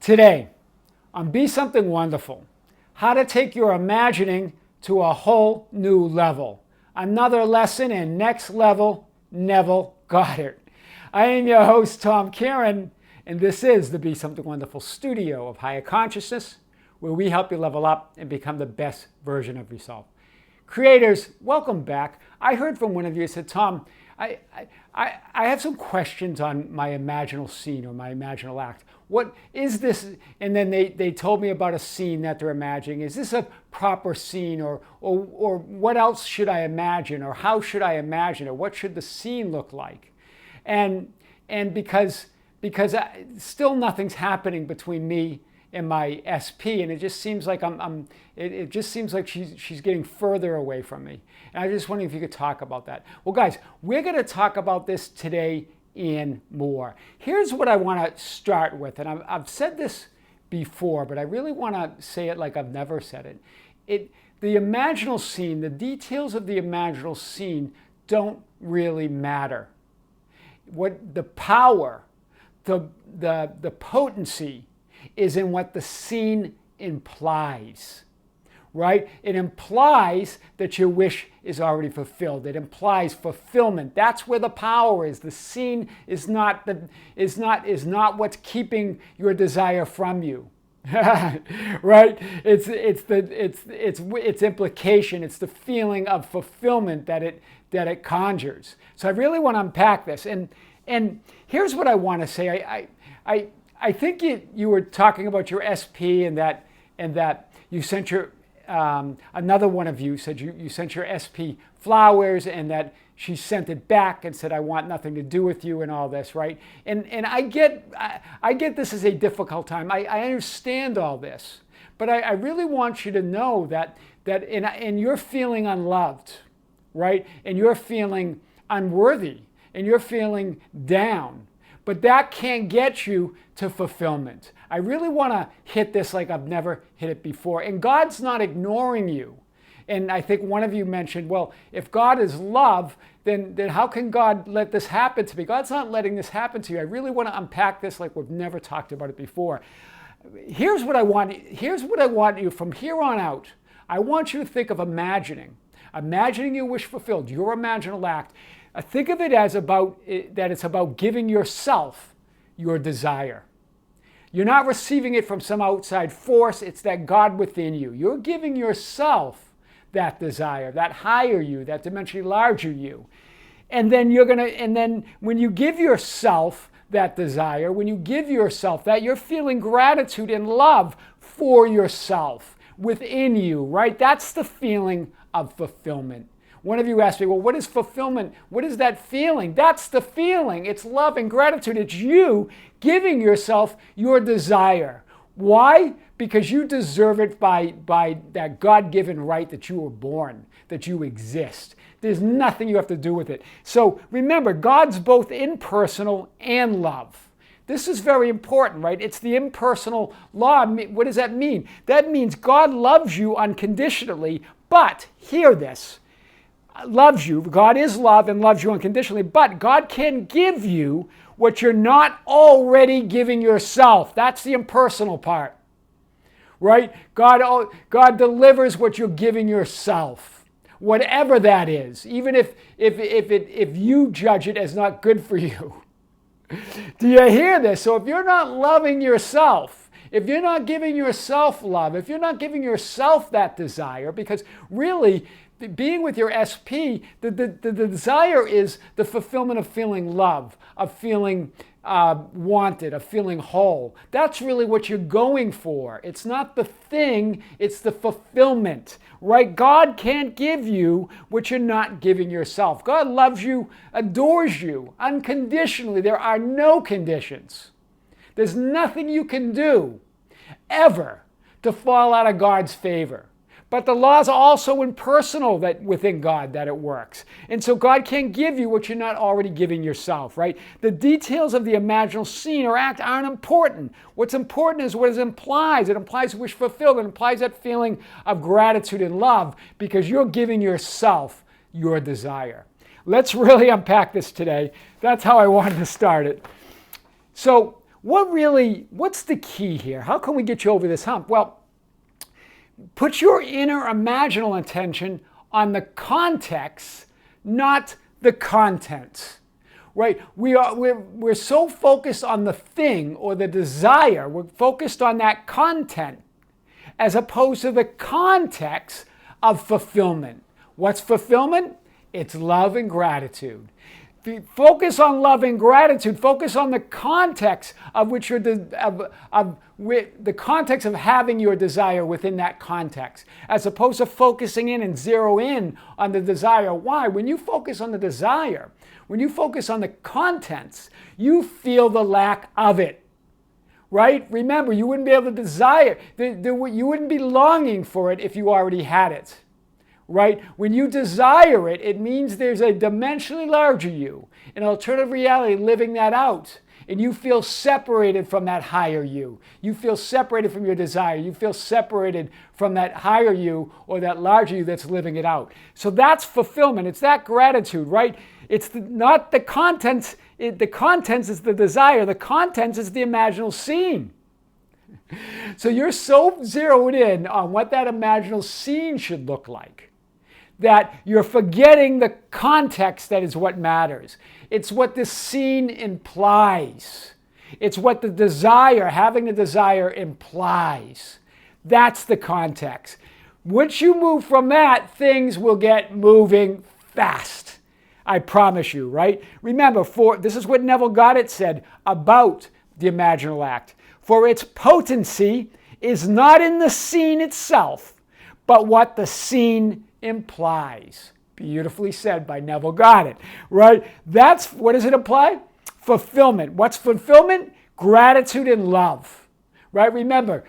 Today, on Be Something Wonderful, how to take your imagining to a whole new level. Another lesson in Next Level, Neville Goddard. I am your host, Tom Kieran, and this is the Be Something Wonderful studio of higher consciousness, where we help you level up and become the best version of yourself. Creators, welcome back. I heard from one of you who said, Tom, I have some questions on my imaginal scene or my imaginal act. What is this? And then they told me about a scene that they're imagining. Is this a proper scene, or what else should I imagine, or how should I imagine it? What should the scene look like? And because still nothing's happening between me and my SP, and it just seems like it just seems like she's getting further away from me. And I just wondering if you could talk about that. Well, guys, we're going to talk about this today and more. Here's what I want to start with, and I've said this before, but I really want to say it like I've never said it. The imaginal scene, the details of the imaginal scene don't really matter. What the power, the potency is in what the scene implies, right? It implies that your wish is already fulfilled. It implies fulfillment. That's where the power is. The scene is not what's keeping your desire from you. Right? It's implication. It's the feeling of fulfillment that it conjures. So I really want to unpack this. And here's what I want to say. I think you were talking about your SP and that you sent your another one of you said you sent your SP flowers, and that she sent it back and said, I want nothing to do with you and all this, right? And I get this is a difficult time. I understand all this, but I really want you to know that in you're feeling unloved, right? And you're feeling unworthy, and you're feeling down. But that can't get you to fulfillment. I really want to hit this like I've never hit it before. And God's not ignoring you. And I think one of you mentioned, well, if God is love, then how can God let this happen to me? God's not letting this happen to you. I really want to unpack this like we've never talked about it before. Here's what I want you from here on out. I want you to think of imagining your wish fulfilled, your imaginal act. Think of it as that it's about giving yourself your desire. You're not receiving it from some outside force. It's that God within you. You're giving yourself that desire, that higher you, that dimensionally larger you. And then when you give yourself that desire, when you give yourself that, you're feeling gratitude and love for yourself within you, right? That's the feeling of fulfillment. One of you asked me, well, what is fulfillment? What is that feeling? That's the feeling. It's love and gratitude. It's you giving yourself your desire. Why? Because you deserve it by that God-given right that you were born, that you exist. There's nothing you have to do with it. So remember, God's both impersonal and love. This is very important, right? It's the impersonal law. What does that mean? That means God loves you unconditionally, but hear this. Loves you. God is love and loves you unconditionally, but God can give you what you're not already giving yourself. That's the impersonal part, right? God delivers what you're giving yourself, whatever that is, even if you judge it as not good for you. Do you hear this? So if you're not loving yourself, if you're not giving yourself love, if you're not giving yourself that desire, because really, being with your SP, the desire is the fulfillment of feeling love, of feeling wanted, of feeling whole. That's really what you're going for. It's not the thing, it's the fulfillment, right? God can't give you what you're not giving yourself. God loves you, adores you unconditionally. There are no conditions. There's nothing you can do ever to fall out of God's favor. But the law is also impersonal that within God that it works. And so God can't give you what you're not already giving yourself, right? The details of the imaginal scene or act aren't important. What's important is what it implies. It implies wish fulfilled. It implies that feeling of gratitude and love because you're giving yourself your desire. Let's really unpack this today. That's how I wanted to start it. So what's the key here? How can we get you over this hump? Well, put your inner imaginal attention on the context, not the content. Right? We're so focused on the thing or the desire. We're focused on that content as opposed to the context of fulfillment. What's fulfillment? It's love and gratitude. Focus on love and gratitude. Focus on the context of which the context of having your desire within that context, as opposed to focusing in and zero in on the desire. Why? When you focus on the desire, when you focus on the contents, you feel the lack of it. Right? Remember, you wouldn't be able to desire. You wouldn't be longing for it if you already had it. Right? When you desire it, it means there's a dimensionally larger you, an alternative reality living that out. And you feel separated from that higher you. You feel separated from your desire. You feel separated from that higher you or that larger you that's living it out. So that's fulfillment. It's that gratitude, right? It's not the contents. The contents is the desire. The contents is the imaginal scene. So you're so zeroed in on what that imaginal scene should look like that you're forgetting the context that is what matters. It's what the scene implies. It's what the desire, having the desire, implies. That's the context. Once you move from that, things will get moving fast. I promise you, right? Remember, this is what Neville Goddard said about the imaginal act. For its potency is not in the scene itself, but what the scene implies. Beautifully said by Neville Goddard, right? What does it imply? Fulfillment. What's fulfillment? Gratitude and love, right? Remember,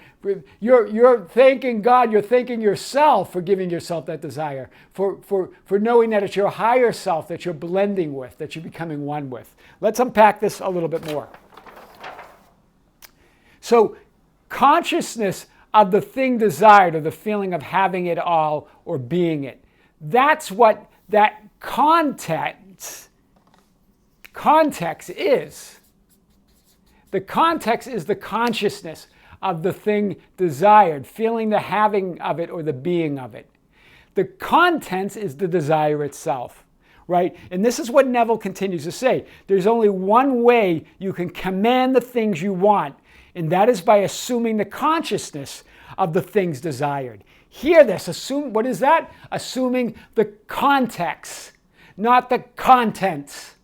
you're thanking God, you're thanking yourself for giving yourself that desire, for knowing that it's your higher self that you're blending with, that you're becoming one with. Let's unpack this a little bit more. So, consciousness of the thing desired or the feeling of having it all or being it. That's what that context is. The context is the consciousness of the thing desired, feeling the having of it or the being of it. The contents is the desire itself, right? And this is what Neville continues to say. There's only one way you can command the things you want, and that is by assuming the consciousness of the things desired. Hear this. What is that? Assuming the context, not the content.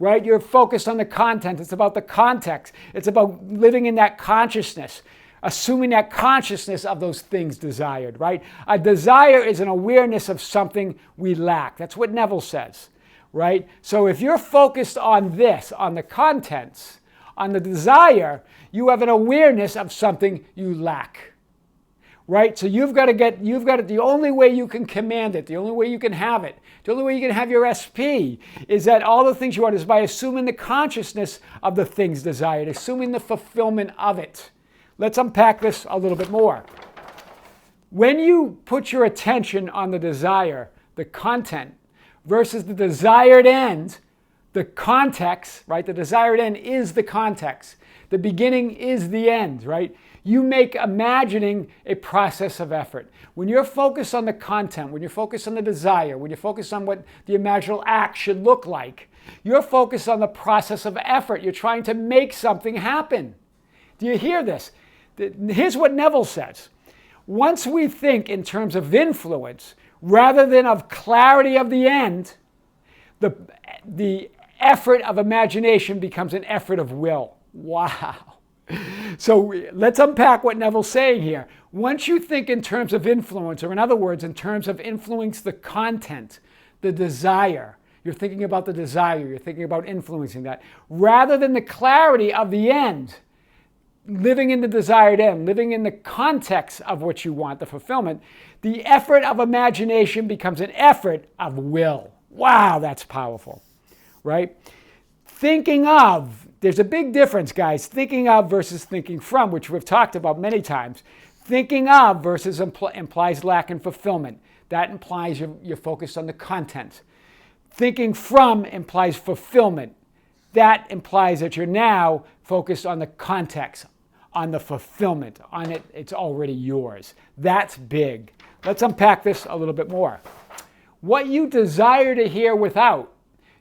Right? You're focused on the content. It's about the context. It's about living in that consciousness, assuming that consciousness of those things desired, right? A desire is an awareness of something we lack. That's what Neville says, right? So if you're focused on this, on the contents, on the desire, you have an awareness of something you lack, right? So the only way you can command it, the only way you can have it, the only way you can have your SP is that all the things you want is by assuming the consciousness of the things desired, assuming the fulfillment of it. Let's unpack this a little bit more. When you put your attention on the desire, the content, versus the desired end, the context, right? The desired end is the context. The beginning is the end, right? You make imagining a process of effort. When you're focused on the content, when you're focused on the desire, when you're focused on what the imaginal act should look like, you're focused on the process of effort. You're trying to make something happen. Do you hear this? Here's what Neville says. Once we think in terms of influence, rather than of clarity of the end, the effort of imagination becomes an effort of will. Wow. So let's unpack what Neville's saying here. Once you think in terms of influence, or in other words, in terms of influence the content, the desire, you're thinking about the desire, you're thinking about influencing that, rather than the clarity of the end, living in the desired end, living in the context of what you want, the fulfillment, the effort of imagination becomes an effort of will. Wow, that's powerful, right? Thinking of, there's a big difference, guys. Thinking of versus thinking from, which we've talked about many times. Thinking of versus implies lack in fulfillment. That implies you're focused on the content. Thinking from implies fulfillment. that implies that you're now focused on the context, on the fulfillment, on it. It's already yours. That's big. Let's unpack this a little bit more. What you desire to hear without,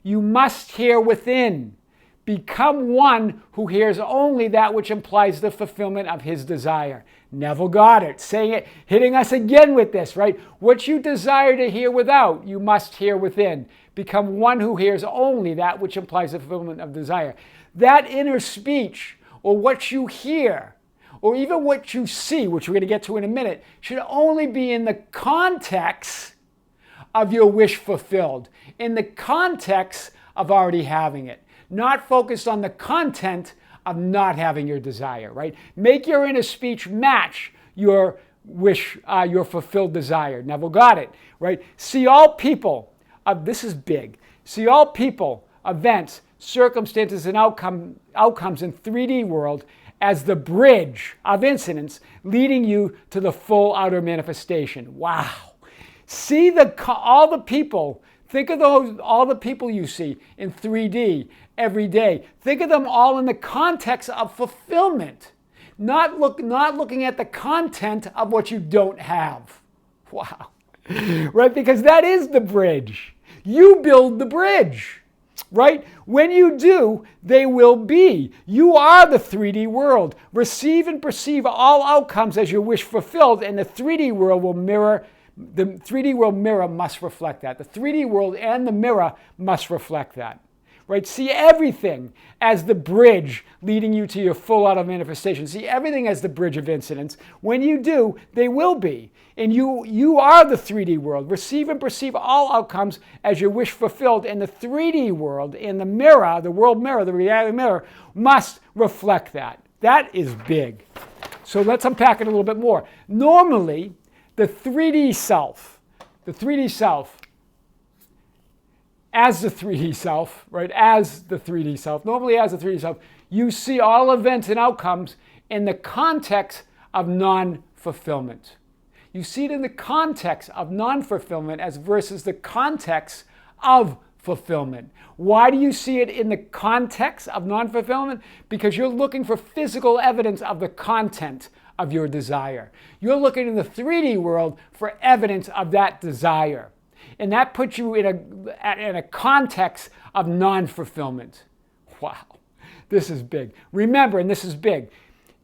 you must hear within. Become one who hears only that which implies the fulfillment of his desire. Neville Goddard saying it, hitting us again with this, right? What you desire to hear without, you must hear within. Become one who hears only that which implies the fulfillment of desire. That inner speech, or what you hear, or even what you see, which we're going to get to in a minute, should only be in the context of your wish fulfilled, in the context of already having it. Not focused on the content of not having your desire, right? Make your inner speech match your wish, your fulfilled desire. Neville Goddard, right? See all people, this is big. See all people, events, circumstances, and outcomes in 3D world as the bridge of incidents leading you to the full outer manifestation. Wow. See all the people. Think of all the people you see in 3D every day. Think of them all in the context of fulfillment, not looking at the content of what you don't have. Wow. Right? Because that is the bridge. You build the bridge. Right? When you do, they will be. You are the 3D world. Receive and perceive all outcomes as your wish fulfilled, and the 3D world will mirror. The 3D world mirror must reflect that. The 3D world and the mirror must reflect that. Right? See everything as the bridge leading you to your full outer manifestation. See everything as the bridge of incidents. When you do, they will be. And you are the 3D world. Receive and perceive all outcomes as your wish fulfilled. And the 3D world, in the mirror, the world mirror, the reality mirror, must reflect that. That is big. So let's unpack it a little bit more. Normally, the 3D self, as the 3D self, right? As the 3D self, normally as the 3D self, you see all events and outcomes in the context of non-fulfillment. You see it in the context of non-fulfillment as versus the context of fulfillment. Why do you see it in the context of non-fulfillment? Because you're looking for physical evidence of the content of your desire. You're looking in the 3D world for evidence of that desire. And that puts you in a context of non-fulfillment. Wow, this is big. Remember, and this is big,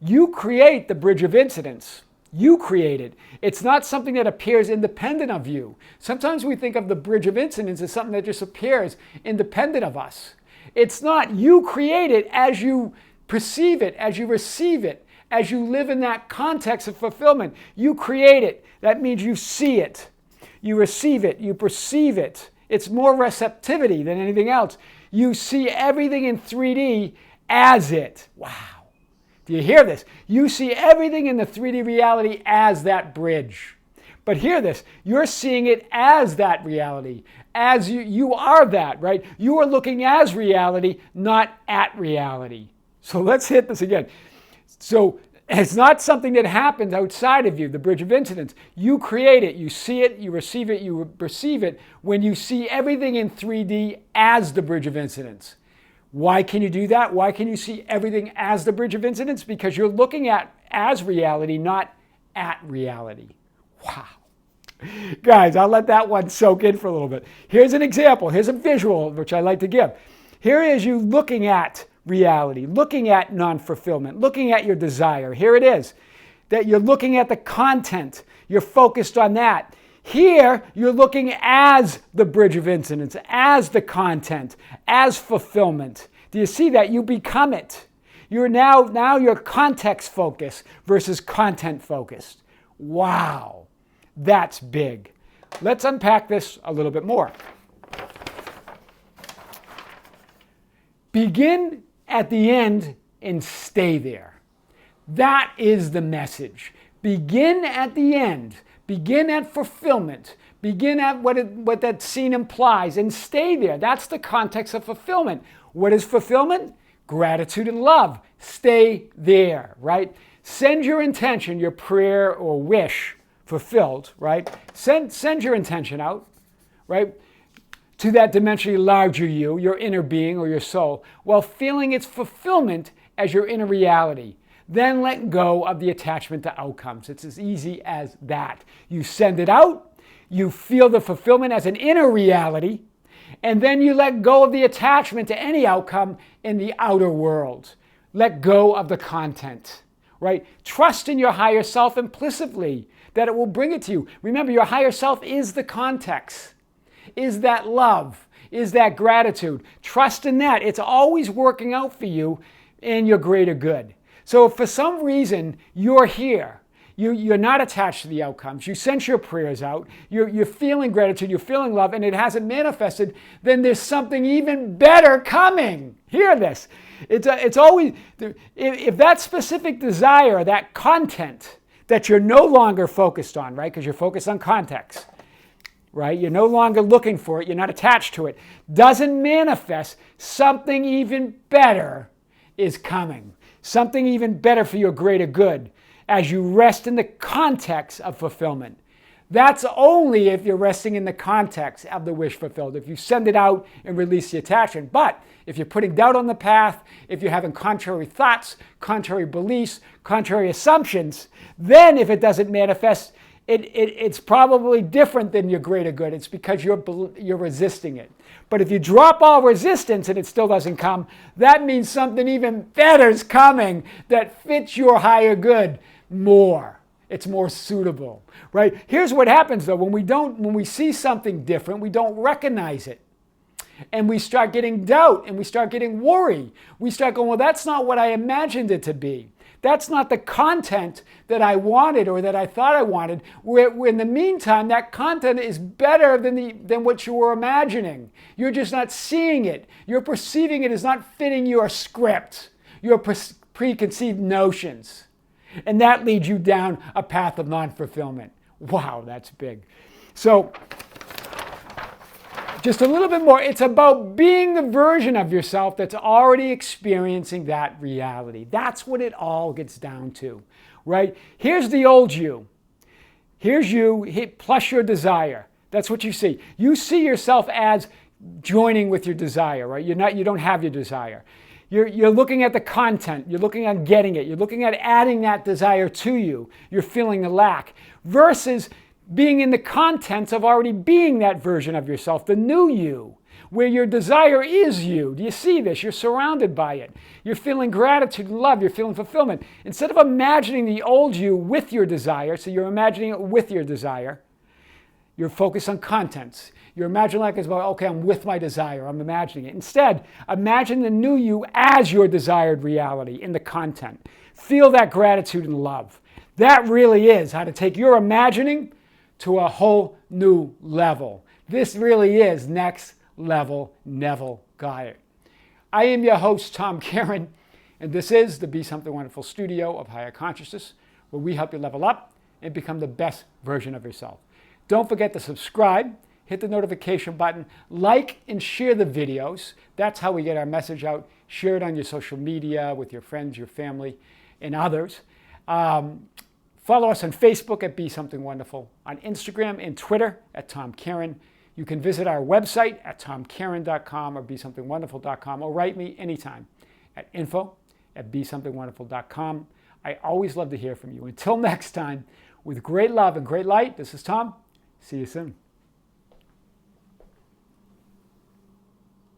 you create the bridge of incidents. You create it. It's not something that appears independent of you. Sometimes we think of the bridge of incidents as something that just appears independent of us. It's not. You create it as you perceive it, as you receive it, as you live in that context of fulfillment. You create it. That means you see it. You receive it, you perceive it. It's more receptivity than anything else. You see everything in 3D as it. Wow. Do you hear this? You see everything in the 3D reality as that bridge. But hear this, you're seeing it as that reality. As you are that, right? You are looking as reality, not at reality. So let's hit this again. So it's not something that happens outside of you, the bridge of incidents. You create it, you see it, you receive it, you perceive it when you see everything in 3D as the bridge of incidents. Why can you do that? Why can you see everything as the bridge of incidents? Because you're looking at as reality, not at reality. Wow. Guys, I'll let that one soak in for a little bit. Here's an example. Here's a visual which I like to give. Here is you looking at reality, looking at non-fulfillment, looking at your desire. Here it is, that you're looking at the content. You're focused on that. Here, you're looking as the bridge of incidents, as the content, as fulfillment. Do you see that? You become it. You're now you're context focused versus content focused. Wow, that's big. Let's unpack this a little bit more. Begin at the end and stay there. That is the message. Begin at the end. Begin at fulfillment. Begin at what that scene implies and stay there. That's the context of fulfillment. What is fulfillment? Gratitude and love. Stay there, right? Send your intention, your prayer or wish fulfilled, right? Send your intention out, right? to that dimensionally larger you, your inner being or your soul, while feeling its fulfillment as your inner reality. Then let go of the attachment to outcomes. It's as easy as that. You send it out, you feel the fulfillment as an inner reality, and then you let go of the attachment to any outcome in the outer world. Let go of the content, right? Trust in your higher self implicitly that it will bring it to you. Remember, your higher self is the context, is that love, is that gratitude. Trust in that. It's always working out for you in your greater good. So if for some reason you're here, you're not attached to the outcomes, you sent your prayers out, you're feeling gratitude, you're feeling love, and it hasn't manifested, then there's something even better coming. Hear this. It's always, if that specific desire, that content that you're no longer focused on, right, because you're focused on context, right, you're no longer looking for it, you're not attached to it, doesn't manifest, something even better is coming. Something even better for your greater good as you rest in the context of fulfillment. That's only if you're resting in the context of the wish fulfilled, if you send it out and release the attachment. But if you're putting doubt on the path, if you're having contrary thoughts, contrary beliefs, contrary assumptions, then if it doesn't manifest, it's probably different than your greater good. It's because you're resisting it. But if you drop all resistance and it still doesn't come, that means something even better is coming that fits your higher good more. It's more suitable, right? Here's what happens though, when we see something different, we don't recognize it. And we start getting doubt and we start getting worry. We start going, well, that's not what I imagined it to be. That's not the content that I wanted or that I thought I wanted. Where in the meantime, that content is better than what you were imagining. You're just not seeing it. You're perceiving it as not fitting your script, your preconceived notions. And that leads you down a path of non-fulfillment. Wow, that's big. So, just a little bit more. It's about being the version of yourself that's already experiencing that reality. That's what it all gets down to, right? Here's the old you. Here's you plus your desire. That's what you see. You see yourself as joining with your desire, right? You don't have your desire. You're looking at the content. You're looking at getting it. You're looking at adding that desire to you. You're feeling the lack. Versus being in the contents of already being that version of yourself, the new you, where your desire is you. Do you see this? You're surrounded by it. You're feeling gratitude and love. You're feeling fulfillment. Instead of imagining the old you with your desire, so you're imagining it with your desire, you're focused on contents. You're imagining like it's about, okay, I'm with my desire. I'm imagining it. Instead, imagine the new you as your desired reality in the content. Feel that gratitude and love. That really is how to take your imagining to a whole new level. This really is next level Neville Goddard. I am your host, Tom Karen, and this is the Be Something Wonderful studio of higher consciousness, where we help you level up and become the best version of yourself. Don't forget to subscribe, hit the notification button, like and share the videos. That's how we get our message out. Share it on your social media with your friends, your family, and others. Follow us on Facebook at Be Something Wonderful, on Instagram and Twitter at Tom Karen. You can visit our website at tomkaren.com or besomethingwonderful.com, or write me anytime at info@besomethingwonderful.com. I always love to hear from you. Until next time, with great love and great light, this is Tom. See you soon.